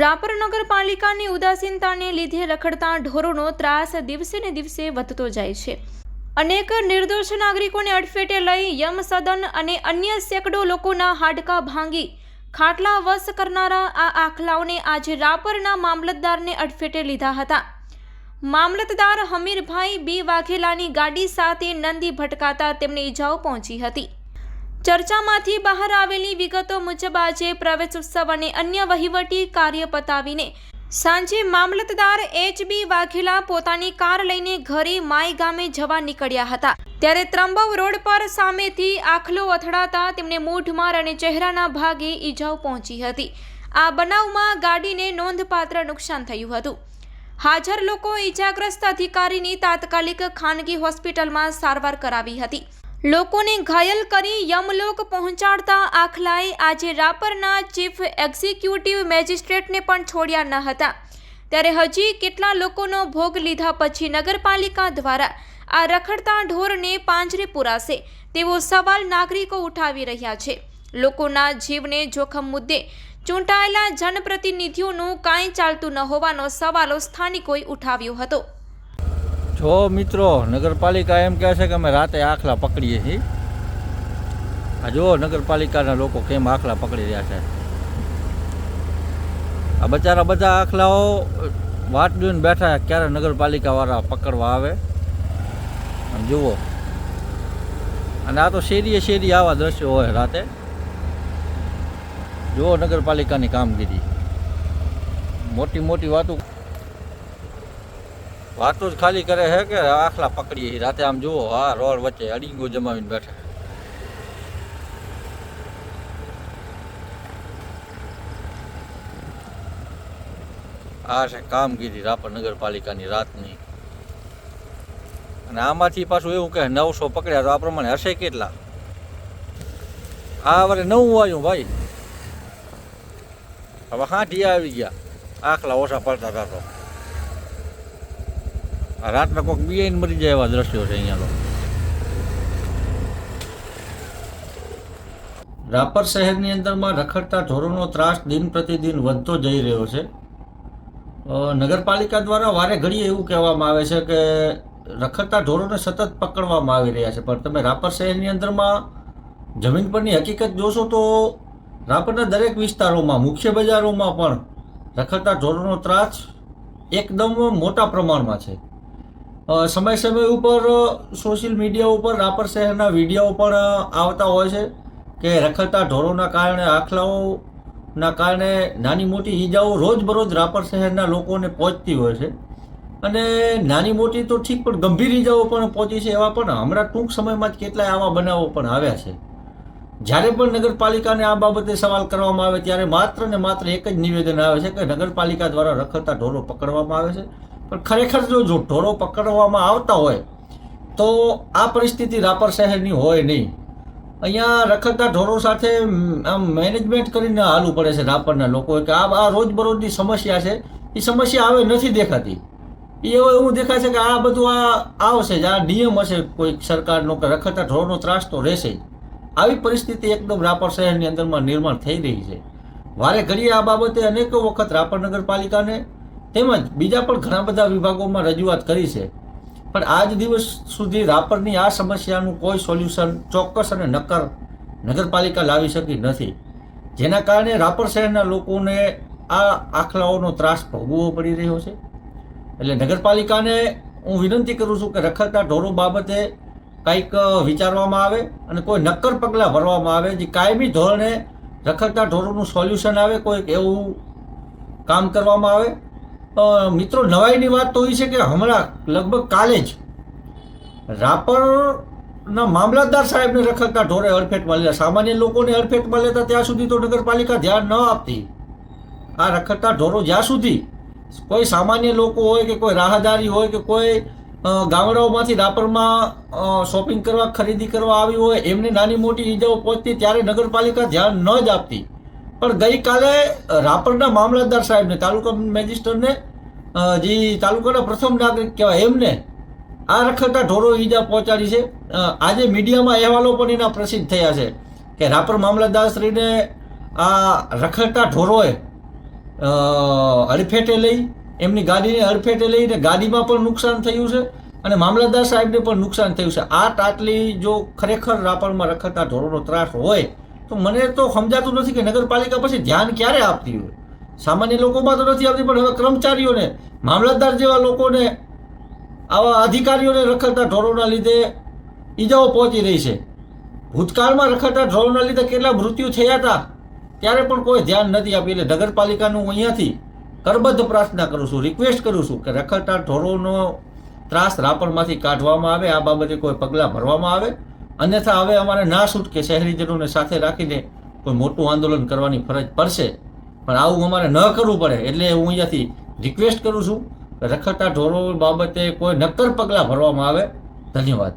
રાપર નગરપાલિકાની ઉદાસીનતાને લીધે રખડતા ઢોરોનો ત્રાસ દિવસે ને દિવસે વધતો જાય છે। અનેક નિર્દોષ નાગરિકોને અડફેટે લઈ યમ સદન અને અન્ય સેંકડો લોકોના હાડકાં ભાંગી ખાટલા વશ કરનારા આ આખલાઓને આજે રાપરના મામલતદારને અડફેટે લીધા હતા। મામલતદાર હમીરભાઈ બી વાઘેલાની ગાડી સાથે નંદી ભટકાતા તેમને ઈજાઓ પહોંચી હતી। ચર્ચામાંથી બહાર આવેલી વિગતો મુજબ આજે પ્રવેશ ઉત્સવ અને અન્ય વહીવટી કાર્ય પતાવીને સાંજે મામલતદાર એચ.બી. વાઘેલા પોતાની કાર લઈને ઘરે માય ગામે જવા નીકળ્યા હતા। ત્યારે ત્રંબવ રોડ પર સામેથી આખલો અથડાતા તેમને મૂઢમાર અને ચહેરાના ભાગે ઈજાઓ પહોંચી હતી। આ બનાવમાં ગાડીને નોંધપાત્ર નુકસાન થયું હતું। હાજર લોકો ઈજાગ્રસ્ત અધિકારીની તાત્કાલિક ખાનગી હોસ્પિટલમાં સારવાર કરાવી હતી। લોકોને ઘાયલ કરી યમલોક પહોંચાડતા આખલાએ આજે રાપરના ચીફ એક્ઝિક્યુટિવ મેજિસ્ટ્રેટને પણ છોડ્યા ન હતા। ત્યારે હજી કેટલા લોકોનો ભોગ લીધા પછી નગરપાલિકા દ્વારા આ રખડતા ઢોરને પાંજરે પુરાશે તેવો સવાલ નાગરિકો ઉઠાવી રહ્યા છે। લોકોના જીવને જોખમ મુદ્દે ચૂંટાયેલા જનપ્રતિનિધિઓનું કાંઈ ચાલતું ન હોવાનો સવાલો સ્થાનિકોએ ઉઠાવ્યો હતો। જો મિત્રો, નગરપાલિકા એમ કહે છે કે અમે રાતે આખલા પકડીએ છીએ। આ જો નગરપાલિકાના લોકો કેમ આખલા પકડી રહ્યા છે। આ બચારા બધા આખલાઓ વાટ જોઈને બેઠા ક્યારે નગરપાલિકાવાળા પકડવા આવે। અને જુઓ, અને આ તો શેરીએ આવા દ્રશ્યો હોય રાતે। જુઓ નગરપાલિકાની કામગીરી, મોટી વાતો જ ખાલી કરે છે કે આખલા પકડીએ રાતે। આમ જુઓ, હા, રોડ વચ્ચે અડીંગો જમાવીને બેઠા। આ છે કામગીરી રાપર નગરપાલિકાની રાતની। અને આમાંથી પાછું એવું કે 900 પકડ્યા, તો આ પ્રમાણે હશે કેટલા? આ વરે 9 આવ્યું ભાઈ, હવે 60 આવી ગયા। આખલા ઓછા પડતા હતા તો રાતના કોઈક બિયાઈને મરી જાય એવા દ્રશ્યો છે અહીંયા તો। રાપર શહેરની અંદરમાં રખડતા ઢોરોનો ત્રાસ દિન પ્રતિદિન વધતો જઈ રહ્યો છે। નગરપાલિકા દ્વારા વારે ઘડીએ એવું કહેવામાં આવે છે કે રખડતા ઢોરોને સતત પકડવામાં આવી રહ્યા છે, પણ તમે રાપર શહેરની અંદરમાં જમીન પરની હકીકત જોશો તો રાપરના દરેક વિસ્તારોમાં, મુખ્ય બજારોમાં પણ રખડતા ઢોરોનો ત્રાસ એકદમ મોટા પ્રમાણમાં છે। સમય ઉપર સોશિયલ મીડિયા ઉપર રાપર શહેરના વિડીયો પણ આવતા હોય છે કે રખડતા ઢોરોના કારણે, આખલાઓના કારણે નાની મોટી ઈજાઓ રોજબરોજ રાપર શહેરના લોકોને પહોંચતી હોય છે। અને નાની મોટી તો ઠીક, પણ ગંભીર ઈજાઓ પણ પહોંચી છે એવા પણ હમણાં ટૂંક સમયમાં જ કેટલાય આવા બનાવો પણ આવ્યા છે। જ્યારે પણ નગરપાલિકાને આ બાબતે સવાલ કરવામાં આવે ત્યારે માત્ર ને માત્ર એક જ નિવેદન આવે છે કે નગરપાલિકા દ્વારા રખડતા ઢોરો પકડવામાં આવે છે। પણ ખરેખર જો ઢોરો પકડવામાં આવતા હોય તો આ પરિસ્થિતિ રાપર શહેરની હોય નહીં। અહીંયા રખડતા ઢોરો સાથે આમ મેનેજમેન્ટ કરીને હાલવું પડે છે રાપરના લોકોએ કે આ રોજબરોજની સમસ્યા છે, એ સમસ્યા હવે નથી દેખાતી। એવું દેખાય છે કે આ બધું આવશે જ, આ નિયમ હશે કોઈ સરકારનો કે રખડતા ઢોરોનો ત્રાસ તો રહેશે જ। આવી પરિસ્થિતિ એકદમ રાપર શહેરની અંદરમાં નિર્માણ થઈ રહી છે। વારે ઘડીએ આ બાબતે અનેકો વખત રાપર નગરપાલિકાને તેમજ બીજા પણ ઘણા બધા વિભાગોમાં રજૂઆત કરી છે, પણ આજ દિવસ સુધી રાપરની આ સમસ્યાનું કોઈ સોલ્યુશન ચોક્કસ અને નક્કર નગરપાલિકા લાવી શકી નથી, જેના કારણે રાપર શહેરના લોકોને આ આખલાઓનો ત્રાસ ભોગવવો પડી રહ્યો છે। એટલે નગરપાલિકાને હું વિનંતી કરું છું કે રખડતા ઢોરો બાબતે કંઈક વિચારવામાં આવે અને કોઈ નક્કર પગલાં ભરવામાં આવે, જે કાયમી ધોરણે રખડતા ઢોરોનું સોલ્યુશન આવે, કોઈક એવું કામ કરવામાં આવે। મિત્રો, નવાઈની વાત તો એ છે કે હમણાં લગભગ કાલે જ રાપરના મામલતદાર સાહેબને રખડતા ઢોરે અડફેટમાં લીધા। સામાન્ય લોકોને અડફેટમાં લેતા ત્યાં સુધી તો નગરપાલિકા ધ્યાન ન આપતી। આ રખડતા ઢોરો જ્યાં સુધી કોઈ સામાન્ય લોકો હોય કે કોઈ રાહદારી હોય કે કોઈ ગામડાઓમાંથી રાપરમાં શોપિંગ કરવા, ખરીદી કરવા આવી હોય, એમને નાની મોટી ઈજાઓ પહોંચતી ત્યારે નગરપાલિકા ધ્યાન ન જ આપતી। પણ ગઈકાલે રાપરના મામલતદાર સાહેબને, તાલુકા મેજિસ્ટ્રેટને, જે તાલુકાના પ્રથમ નાગરિક કહેવાય, એમને આ રખડતા ઢોરો ઈજા પહોંચાડી છે। આજે મીડિયામાં અહેવાલો પણ એના પ્રસિદ્ધ થયા છે કે રાપર મામલતદારશ્રીને આ રખડતા ઢોરોએ અડફેટે લઈ એમની ગાડીને અડફેટે લઈને ગાડીમાં પણ નુકસાન થયું છે અને મામલતદાર સાહેબને પણ નુકસાન થયું છે. આટલી જો ખરેખર રાપરમાં રખડતા ઢોરોનો ત્રાસ હોય તો મને તો સમજાતું નથી કે નગરપાલિકા પછી ધ્યાન ક્યારે આપતી હોય. સામાન્ય લોકોમાં તો નથી આવતી, પણ હવે કર્મચારીઓને, મામલતદાર જેવા લોકોને, આવા અધિકારીઓને રખડતા ઢોરોના લીધે ઈજાઓ પહોંચી રહી છે. ભૂતકાળમાં રખડતા ઢોરોના લીધે કેટલા મૃત્યુ થયા હતા ત્યારે પણ કોઈ ધ્યાન નથી આપ્યું. એટલે નગરપાલિકાનું અહીંયાથી કરબદ્ધ પ્રાર્થના કરું છું, રિક્વેસ્ટ કરું છું કે રખડતા ઢોરોનો ત્રાસ રાપરમાંથી કાઢવામાં આવે, આ બાબતે કોઈ પગલાં ભરવામાં આવે. અન્યથા હવે અમારે ના છૂટકે શહેરીજનોને સાથે રાખીને કોઈ મોટું આંદોલન કરવાની ફરજ પડશે. પણ આવું અમારે ન કરવું પડે એટલે હું અહીંયાથી રિક્વેસ્ટ કરું છું કે રખડતા ઢોરો બાબતે કોઈ નક્કર પગલાં ભરવામાં આવે. ધન્યવાદ.